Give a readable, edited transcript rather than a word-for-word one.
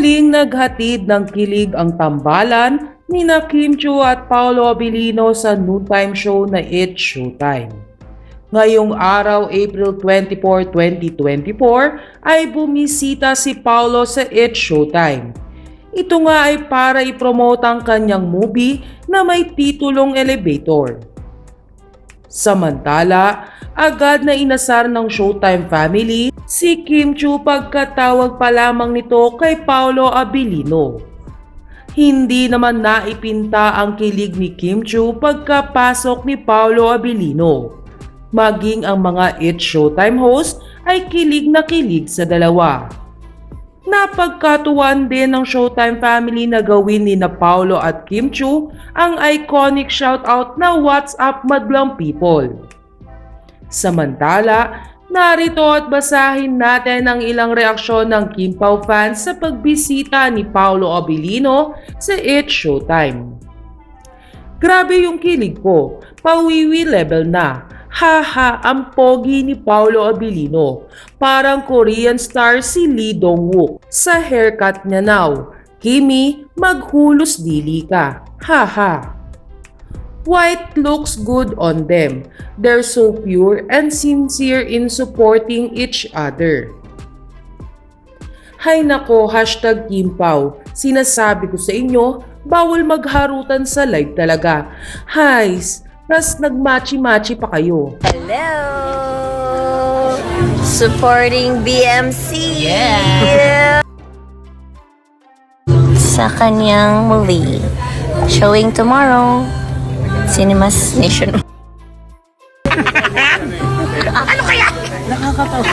Muling naghatid ng kilig ang tambalan nina Kim Chiu at Paolo Abilino sa noontime show na It's Showtime. Ngayong araw, April 24, 2024, ay bumisita si Paolo sa It's Showtime. Ito nga ay para ipromote ang kanyang movie na may titulong Elevator. Samantala, agad na inasar ng Showtime family si Kim Chiu pagkatawag pa lamang nito kay Paolo Abilino. Hindi naman naipinta ang kilig ni Kim Chiu pagkapasok ni Paolo Abilino. Maging ang mga It's Showtime host ay kilig na kilig sa dalawa. Napagkatuwan din ng Showtime family na gawin ni na Paolo at Kim Chiu ang iconic shoutout na "What's up madlang people?" Samantala, narito at basahin natin ang ilang reaksyon ng Kim Pao fans sa pagbisita ni Paolo Abilino sa It's Showtime. "Grabe yung kilig ko, pawiwi level na. Haha, ang pogi ni Paolo Abilino. Parang Korean star si Lee Dong-wook. Sa haircut niya now. Kimi, maghulos dili ka. Haha. White looks good on them. They're so pure and sincere in supporting each other." Hay nako, hashtag Kim Pao. Sinasabi ko sa inyo, bawal magharutan sa live talaga. Hays, tas nagmachi-machi pa kayo. Hello! Supporting BMC! Yeah! Sa kanyang movie. Showing tomorrow. Cinemas Nation. Ano kaya? Nakakatawa.